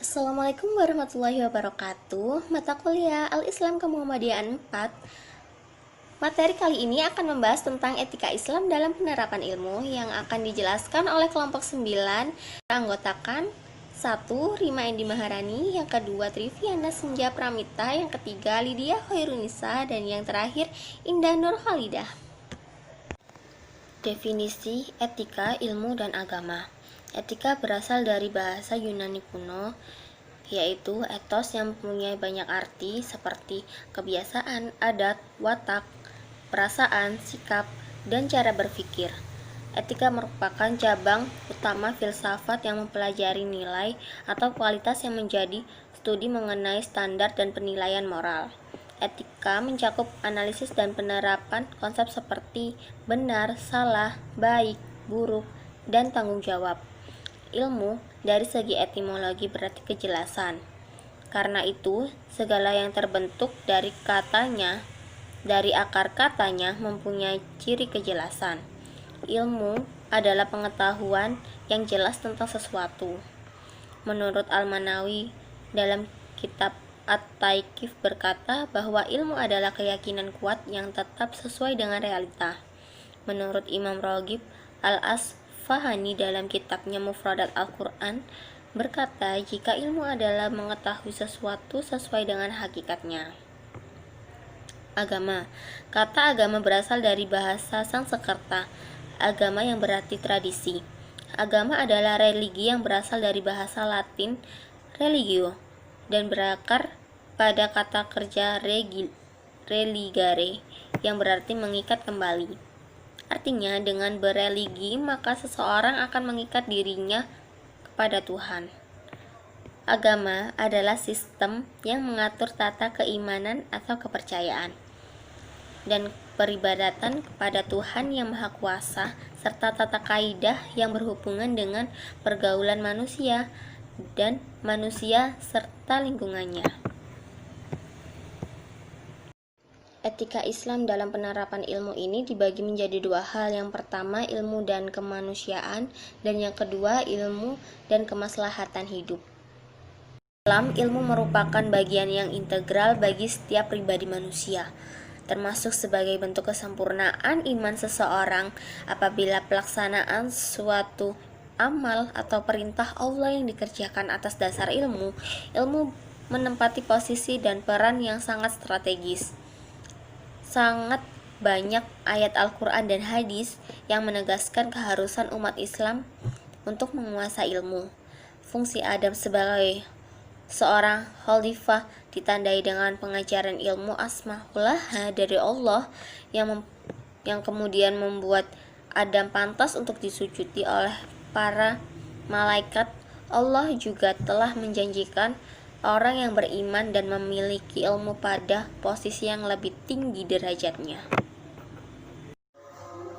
Assalamualaikum warahmatullahi wabarakatuh. Mata kuliah Al-Islam Kemuhammadiyaan 4. Materi kali ini akan membahas tentang etika Islam dalam penerapan ilmu yang akan dijelaskan oleh kelompok 9. Anggotakan 1. Rima Endi Maharani, yang kedua Triviana Senja Pramita, yang ketiga Lydia Khairunisa, dan yang terakhir Indah Nur Khalidah. Definisi etika, ilmu, dan agama. Etika berasal dari bahasa Yunani kuno, yaitu etos yang mempunyai banyak arti seperti kebiasaan, adat, watak, perasaan, sikap, dan cara berpikir. Etika merupakan cabang utama filsafat yang mempelajari nilai atau kualitas yang menjadi studi mengenai standar dan penilaian moral. Etika mencakup analisis dan penerapan konsep seperti benar, salah, baik, buruk, dan tanggung jawab. Ilmu dari segi etimologi berarti kejelasan. Karena itu, segala yang terbentuk dari akar katanya mempunyai ciri kejelasan. Ilmu adalah pengetahuan yang jelas tentang sesuatu. Menurut Al-Manawi dalam kitab At-Taikif berkata bahwa ilmu adalah keyakinan kuat yang tetap sesuai dengan realita. Menurut Imam Raghib Al-Asfahani dalam kitabnya Mufradat Al-Quran berkata, jika ilmu adalah mengetahui sesuatu sesuai dengan hakikatnya. Agama. Kata agama berasal dari bahasa Sanskerta, agama yang berarti tradisi. Agama adalah religi yang berasal dari bahasa Latin religio dan berakar pada kata kerja religare yang berarti mengikat kembali. Artinya, dengan bereligi maka seseorang akan mengikat dirinya kepada Tuhan. Agama adalah sistem yang mengatur tata keimanan atau kepercayaan dan peribadatan kepada Tuhan yang Maha Kuasa, serta tata kaidah yang berhubungan dengan pergaulan manusia dan manusia serta lingkungannya. Etika Islam dalam penerapan ilmu ini dibagi menjadi dua hal. Yang pertama, ilmu dan kemanusiaan, dan yang kedua, ilmu dan kemaslahatan hidup. Dalam ilmu merupakan bagian yang integral bagi setiap pribadi manusia, termasuk sebagai bentuk kesempurnaan iman seseorang. Apabila pelaksanaan suatu amal atau perintah Allah yang dikerjakan atas dasar ilmu menempati posisi dan peran yang sangat strategis. Sangat banyak ayat Al-Quran dan hadis yang menegaskan keharusan umat Islam untuk menguasai ilmu. Fungsi Adam sebagai seorang khalifah ditandai dengan pengajaran ilmu asmaullah dari Allah yang kemudian membuat Adam pantas untuk disujudi oleh para malaikat. Allah juga telah menjanjikan orang yang beriman dan memiliki ilmu pada posisi yang lebih tinggi derajatnya.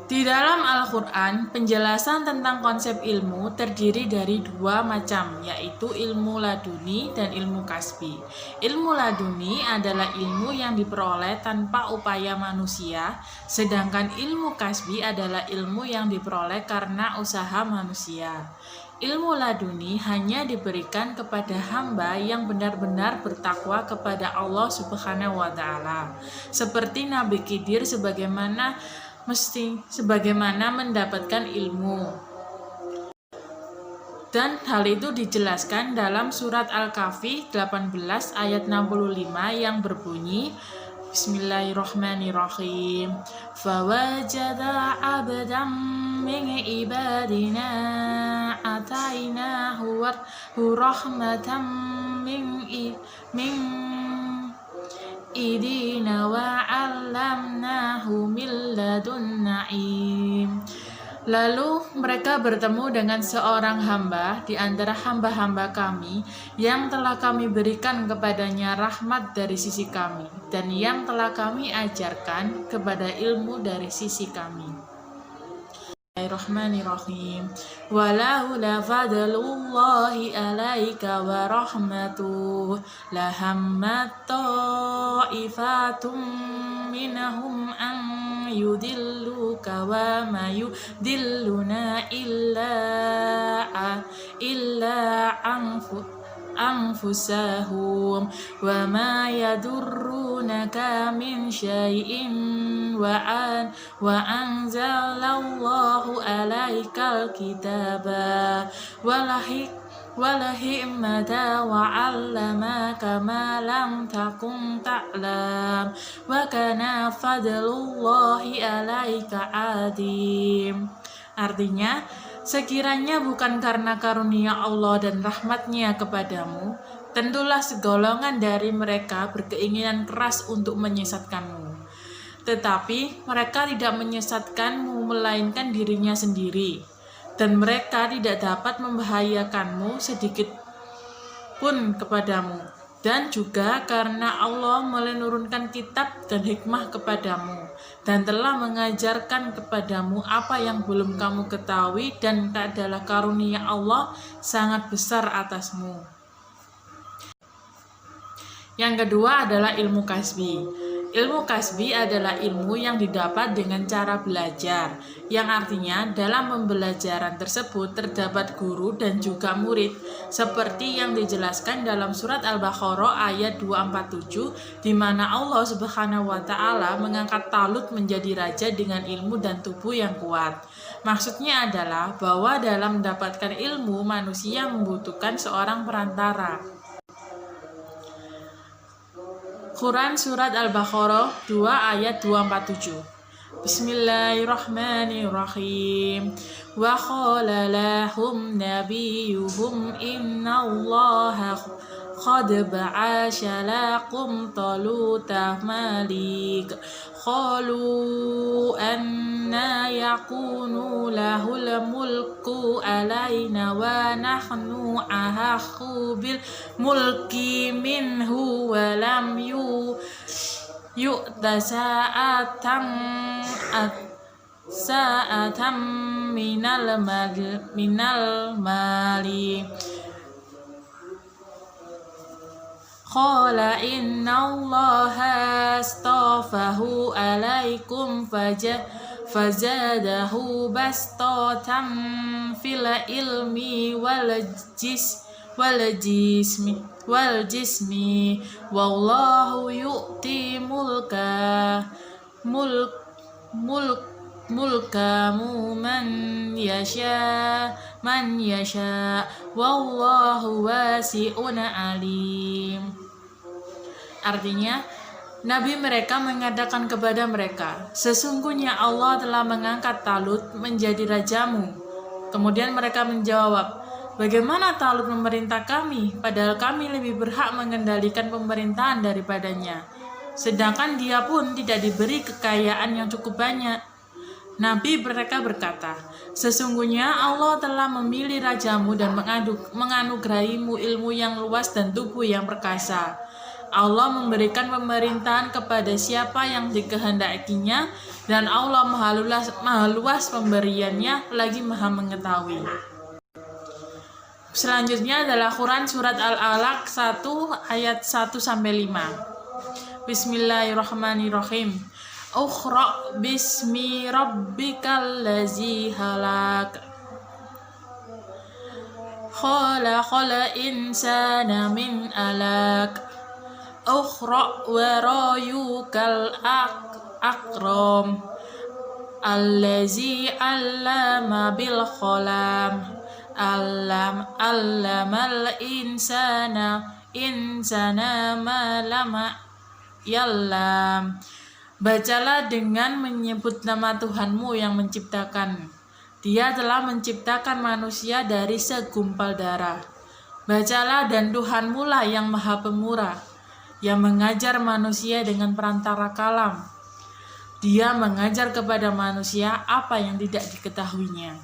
Di dalam Al-Quran, penjelasan tentang konsep ilmu terdiri dari dua macam, yaitu ilmu laduni dan ilmu kasbi. Ilmu laduni adalah ilmu yang diperoleh tanpa upaya manusia, sedangkan ilmu kasbi adalah ilmu yang diperoleh karena usaha manusia. Ilmu laduni hanya diberikan kepada hamba yang benar-benar bertakwa kepada Allah Subhanahu wa Ta'ala, seperti Nabi Khidir sebagaimana mendapatkan ilmu. Dan hal itu dijelaskan dalam surat Al-Kahfi 18 ayat 65 yang berbunyi, Bismillahirrahmanirrahim. Fawajada abdan min ibadina atainahu rahmatan min idina wa 'allamnahu min ladunna ilm. Lalu mereka bertemu dengan seorang hamba di antara hamba-hamba kami yang telah kami berikan kepadanya rahmat dari sisi kami dan yang telah kami ajarkan kepada ilmu dari sisi kami. Bismillahirrahmanirrahim. Walaula fadlullahi alaika wa rahmatuh lahammat ta'ifatum minhum an yudilluka wa ma yudilluna illa أنفسهم وما يضرونك من شيء وأنزل الله عليك الكتاب والحكمة وعلمك ما لم تكن تعلم وكان فضل الله عليك عظيم. Artinya, sekiranya bukan karena karunia Allah dan rahmatnya kepadamu, tentulah segolongan dari mereka berkeinginan keras untuk menyesatkanmu. Tetapi mereka tidak menyesatkanmu melainkan dirinya sendiri, dan mereka tidak dapat membahayakanmu sedikit pun kepadamu. Dan juga karena Allah menurunkan kitab dan hikmah kepadamu, dan telah mengajarkan kepadamu apa yang belum kamu ketahui, dan adalah karunia Allah sangat besar atasmu. Yang kedua adalah ilmu kasbi. Ilmu kasbi adalah ilmu yang didapat dengan cara belajar, yang artinya dalam pembelajaran tersebut terdapat guru dan juga murid, seperti yang dijelaskan dalam surat Al-Baqarah ayat 247, di mana Allah Subhanahu wa Ta'ala mengangkat Talut menjadi raja dengan ilmu dan tubuh yang kuat. Maksudnya adalah bahwa dalam mendapatkan ilmu, manusia membutuhkan seorang perantara. Quran Surat Al-Baqarah 2 ayat 247. Bismillahirrahmanirrahim. Wa qala lahum nabiyuhum innallaha qad ba'asha lakum taluta malik. Qalu anna yakunu lahul mulku alaina wa nahnu ahaqqu bil mulki minhu wa lam yu'ta sa'atan minal mali. Qala innallaha astafahu alaikum fazadahu bastatan fil ilmi wal jismi wallahu yu'ti mulkamu man yasha wallahu wasi'un alim. Artinya, Nabi mereka mengatakan kepada mereka, sesungguhnya Allah telah mengangkat Talut menjadi rajamu. Kemudian mereka menjawab, bagaimana Talut memerintah kami, padahal kami lebih berhak mengendalikan pemerintahan daripadanya. Sedangkan dia pun tidak diberi kekayaan yang cukup banyak. Nabi mereka berkata, sesungguhnya Allah telah memilih rajamu dan menganugerahimu ilmu yang luas dan tubuh yang perkasa. Allah memberikan pemerintahan kepada siapa yang dikehendakinya, dan Allah maha luas pemberiannya, lagi maha mengetahui. Selanjutnya adalah Quran Surat Al-Alaq 1 ayat 1-5. Bismillahirrahmanirrahim. Uqra bismi rabbikal ladzi halaq. Khalaqal insana min alaq. Uqra warayukal akram. Allazi allama bil qalam. Allamal insana ma lam ya'lam. Bacalah dengan menyebut nama Tuhanmu yang menciptakan. Dia telah menciptakan manusia dari segumpal darah. Bacalah, dan Tuhanmu lah yang maha pemurah, yang mengajar manusia dengan perantara kalam. Dia mengajar kepada manusia apa yang tidak diketahuinya.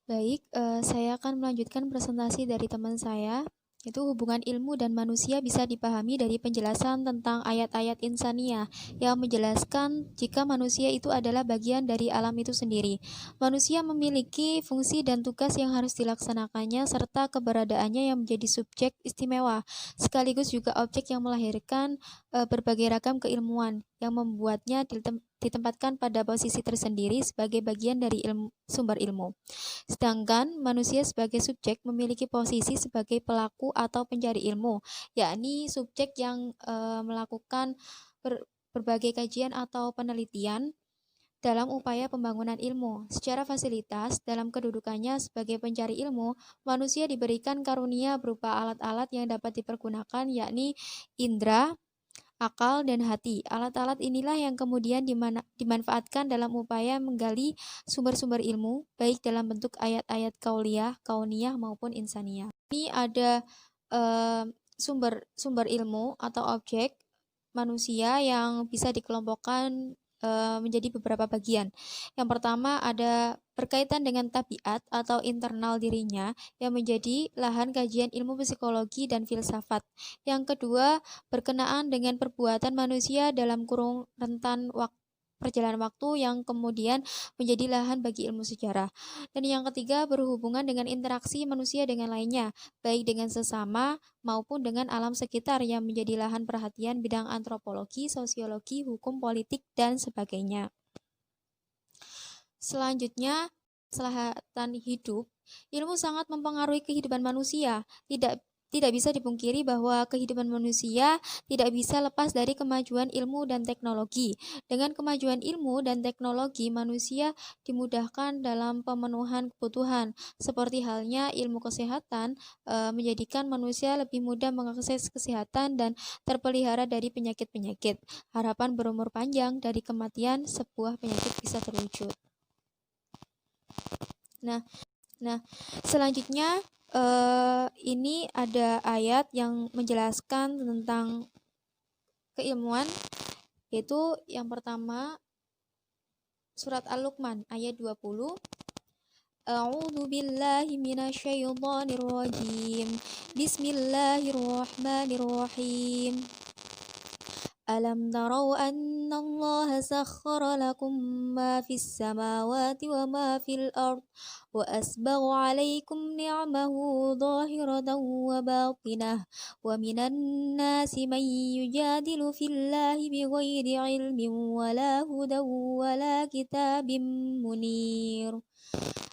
Baik, saya akan melanjutkan presentasi dari teman saya. Itu hubungan ilmu dan manusia bisa dipahami dari penjelasan tentang ayat-ayat insaniyah yang menjelaskan jika manusia itu adalah bagian dari alam itu sendiri. Manusia memiliki fungsi dan tugas yang harus dilaksanakannya serta keberadaannya yang menjadi subjek istimewa, sekaligus juga objek yang melahirkan berbagai ragam keilmuan yang membuatnya ditempatkan pada posisi tersendiri sebagai bagian dari sumber ilmu. Sedangkan manusia sebagai subjek memiliki posisi sebagai pelaku atau pencari ilmu, yakni subjek yang melakukan berbagai kajian atau penelitian dalam upaya pembangunan ilmu. Secara fasilitas, dalam kedudukannya sebagai pencari ilmu, manusia diberikan karunia berupa alat-alat yang dapat dipergunakan, yakni indera, akal, dan hati. Alat-alat inilah yang kemudian dimanfaatkan dalam upaya menggali sumber-sumber ilmu, baik dalam bentuk ayat-ayat kauliyah, kauniyah, maupun insaniyah. Ini ada sumber ilmu atau objek manusia yang bisa dikelompokkan menjadi beberapa bagian. Yang pertama ada berkaitan dengan tabiat atau internal dirinya yang menjadi lahan kajian ilmu psikologi dan filsafat. Yang kedua berkenaan dengan perbuatan manusia dalam kurung rentan perjalanan waktu yang kemudian menjadi lahan bagi ilmu sejarah. Dan yang ketiga berhubungan dengan interaksi manusia dengan lainnya, baik dengan sesama maupun dengan alam sekitar yang menjadi lahan perhatian bidang antropologi, sosiologi, hukum, politik, dan sebagainya. Selanjutnya, keselahatan hidup. Ilmu sangat mempengaruhi kehidupan manusia. Tidak bisa dipungkiri bahwa kehidupan manusia tidak bisa lepas dari kemajuan ilmu dan teknologi. Dengan kemajuan ilmu dan teknologi, manusia dimudahkan dalam pemenuhan kebutuhan. Seperti halnya ilmu kesehatan menjadikan manusia lebih mudah mengakses kesehatan dan terpelihara dari penyakit-penyakit. Harapan berumur panjang dari kematian sebuah penyakit bisa terwujud. Nah, selanjutnya ini ada ayat yang menjelaskan tentang keilmuan, yaitu yang pertama surat Al-Luqman ayat 20. A'udzu billahi minasyaitonir rajim. Bismillahirrahmanirrahim. Alam tarau anna Allah sakhkhara lakum ma fis samawati wa ma fil ard wa asbagha 'alaikum ni'amahu dhahiratan wa batinah wa minan nasi man yujadilu fillahi bighairi 'ilmin wala hudan wala kitabim munir.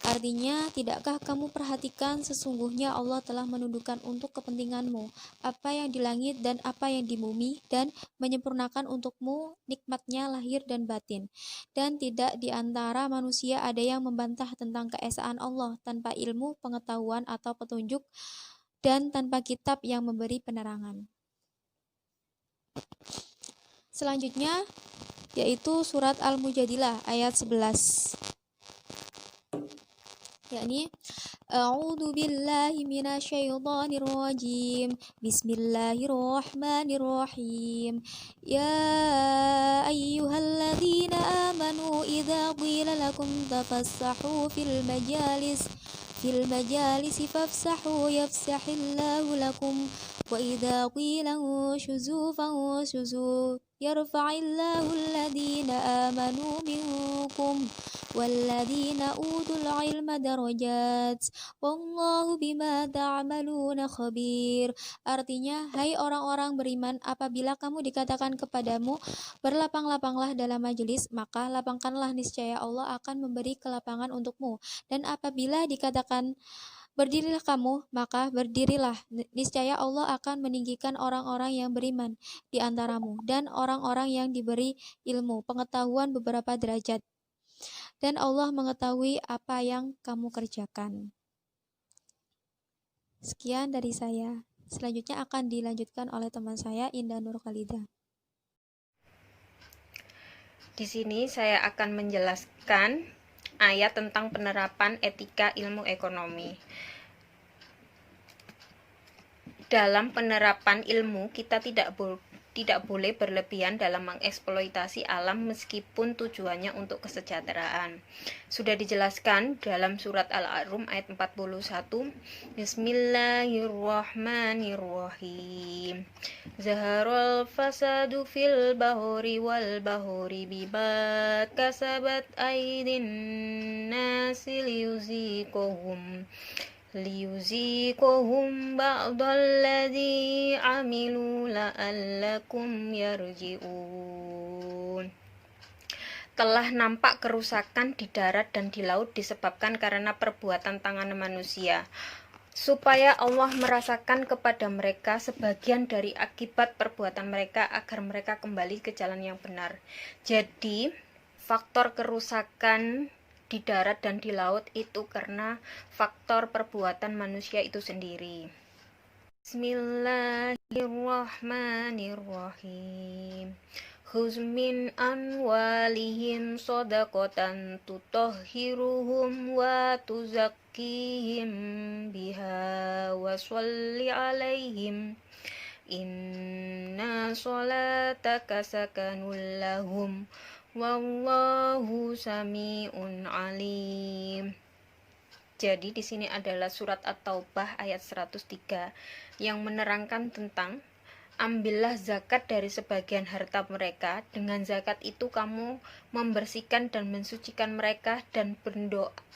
Artinya, tidakkah kamu perhatikan sesungguhnya Allah telah menundukkan untuk kepentinganmu apa yang di langit dan apa yang di bumi dan menyempurnakan untukmu nikmatnya lahir dan batin. Dan tidak di antara manusia ada yang membantah tentang keesaan Allah tanpa ilmu, pengetahuan atau petunjuk dan tanpa kitab yang memberi penerangan. Selanjutnya yaitu surat Al-Mujadilah ayat 11. yakni A'udzu billahi minasyaitonir rajim. Bismillahirrahmanirrahim. Ya ayyuhalladzina amanu idza qila lakum tafassahu fil majalisi fafsahu yafsahillahu lakum wa idza qila shuzu fanshuzu yarfa'illahu alladhina amanu minkum walladzina utul ilma darajat wallahu bima ta'maluna khabir. Artinya, hai orang-orang beriman, apabila kamu dikatakan kepadamu berlapang-lapanglah dalam majelis, maka lapangkanlah, niscaya Allah akan memberi kelapangan untukmu. Dan apabila dikatakan berdirilah kamu, maka berdirilah, niscaya Allah akan meninggikan orang-orang yang beriman di antaramu dan orang-orang yang diberi ilmu pengetahuan beberapa derajat. Dan Allah mengetahui apa yang kamu kerjakan. Sekian dari saya. Selanjutnya akan dilanjutkan oleh teman saya, Indah Nur Khalidah. Di sini saya akan menjelaskan ayat tentang penerapan etika ilmu ekonomi. Dalam penerapan ilmu, kita tidak boleh berlebihan dalam mengeksploitasi alam meskipun tujuannya untuk kesejahteraan. Sudah dijelaskan dalam surat Al-A'raf ayat 41. Bismillahirrahmanirrahim. Zaharal fasadu fil bahri wal bahri bima kasabat aydin nasi liyuziquhum ba'dalladzi amilu la'allakum yarji'un. telah nampak kerusakan di darat dan di laut disebabkan karena perbuatan tangan manusia, supaya Allah merasakan kepada mereka sebagian dari akibat perbuatan mereka agar mereka kembali ke jalan yang benar. Jadi, faktor kerusakan di darat dan di laut itu karena faktor perbuatan manusia itu sendiri. Bismillahirrahmanirrahim. Khudz min amwalihim shadaqatan tutahhiruhum wa tuzakkihim biha wa sholli alaihim inna sholataka sakanul lahum wallahu sami'un alim. Jadi di sini adalah surat At-Taubah ayat 103 yang menerangkan tentang ambillah zakat dari sebagian harta mereka. Dengan zakat itu kamu membersihkan dan mensucikan mereka dan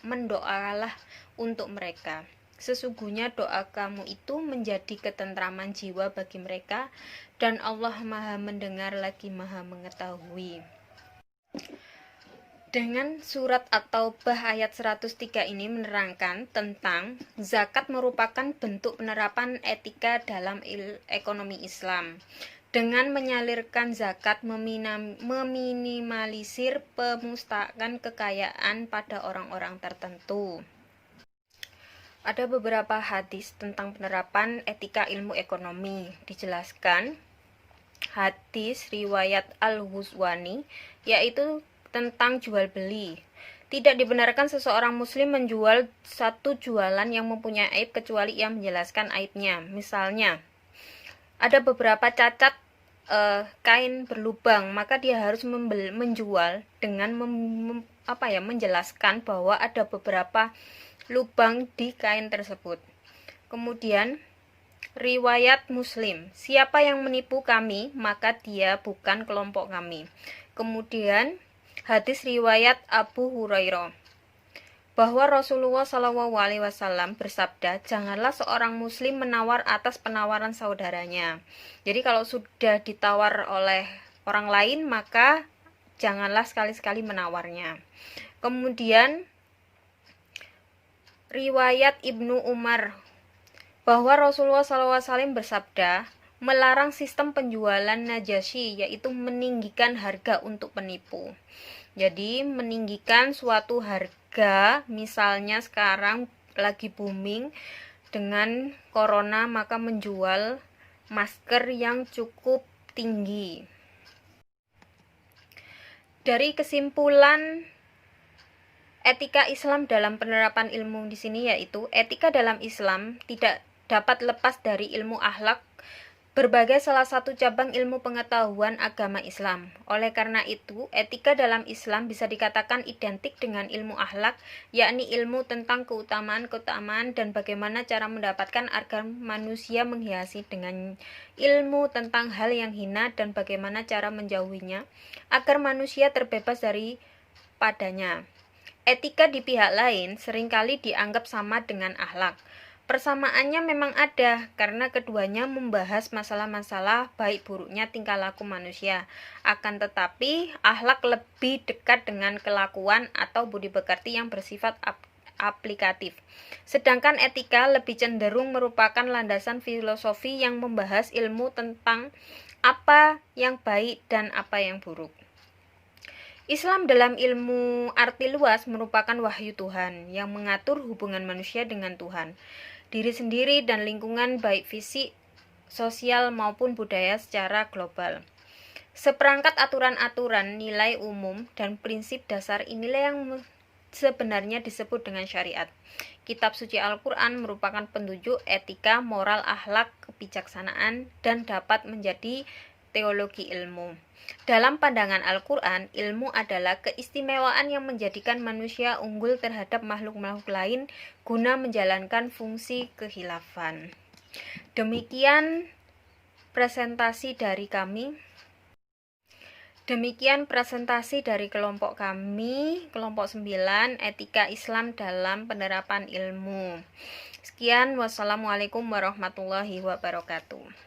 mendoalah untuk mereka. Sesungguhnya doa kamu itu menjadi ketentraman jiwa bagi mereka dan Allah Maha mendengar lagi Maha mengetahui. Dengan surat At-Taubah ayat 103 ini menerangkan tentang zakat merupakan bentuk penerapan etika dalam ekonomi Islam. Dengan menyalurkan zakat meminimalisir pemusnahan kekayaan pada orang-orang tertentu. Ada beberapa hadis tentang penerapan etika ilmu ekonomi. Dijelaskan hadis riwayat Al-Huzwani, yaitu tentang jual beli. Tidak dibenarkan seseorang muslim menjual satu jualan yang mempunyai aib kecuali ia menjelaskan aibnya. Misalnya, ada beberapa cacat kain berlubang, maka dia harus menjual dengan menjelaskan bahwa ada beberapa lubang di kain tersebut. Kemudian riwayat Muslim, siapa yang menipu kami, maka dia bukan kelompok kami. Kemudian hadis riwayat Abu Hurairah bahwa Rasulullah SAW bersabda, janganlah seorang muslim menawar atas penawaran saudaranya. Jadi kalau sudah ditawar oleh orang lain, maka janganlah sekali-sekali menawarnya. Kemudian riwayat Ibnu Umar bahwa Rasulullah SAW bersabda, melarang sistem penjualan najasyi, yaitu meninggikan harga untuk penipu. Jadi meninggikan suatu harga, misalnya sekarang lagi booming dengan corona, maka menjual masker yang cukup tinggi. Dari kesimpulan etika Islam dalam penerapan ilmu di sini, yaitu etika dalam Islam tidak dapat lepas dari ilmu akhlak, berbagai salah satu cabang ilmu pengetahuan agama Islam. Oleh karena itu, etika dalam Islam bisa dikatakan identik dengan ilmu akhlak, yakni ilmu tentang keutamaan-keutamaan dan bagaimana cara mendapatkan agar manusia menghiasi dengan ilmu tentang hal yang hina dan bagaimana cara menjauhinya agar manusia terbebas dari padanya. Etika di pihak lain seringkali dianggap sama dengan akhlak. Persamaannya memang ada, karena keduanya membahas masalah-masalah baik buruknya tingkah laku manusia. Akan tetapi, akhlak lebih dekat dengan kelakuan atau budi pekerti yang bersifat aplikatif. Sedangkan etika lebih cenderung merupakan landasan filosofi yang membahas ilmu tentang apa yang baik dan apa yang buruk. Islam dalam ilmu arti luas merupakan wahyu Tuhan yang mengatur hubungan manusia dengan Tuhan, diri sendiri dan lingkungan baik fisik, sosial maupun budaya secara global. Seperangkat aturan-aturan, nilai umum, dan prinsip dasar inilah yang sebenarnya disebut dengan syariat. Kitab suci Al-Quran merupakan penunjuk etika, moral, akhlak, kebijaksanaan, dan dapat menjadi teologi ilmu. Dalam pandangan Al-Quran, ilmu adalah keistimewaan yang menjadikan manusia unggul terhadap makhluk-makhluk lain guna menjalankan fungsi kekhilafan. Demikian presentasi dari kami. Demikian presentasi dari kelompok kami, kelompok 9, Etika Islam dalam Penerapan Ilmu. Sekian, wassalamualaikum warahmatullahi wabarakatuh.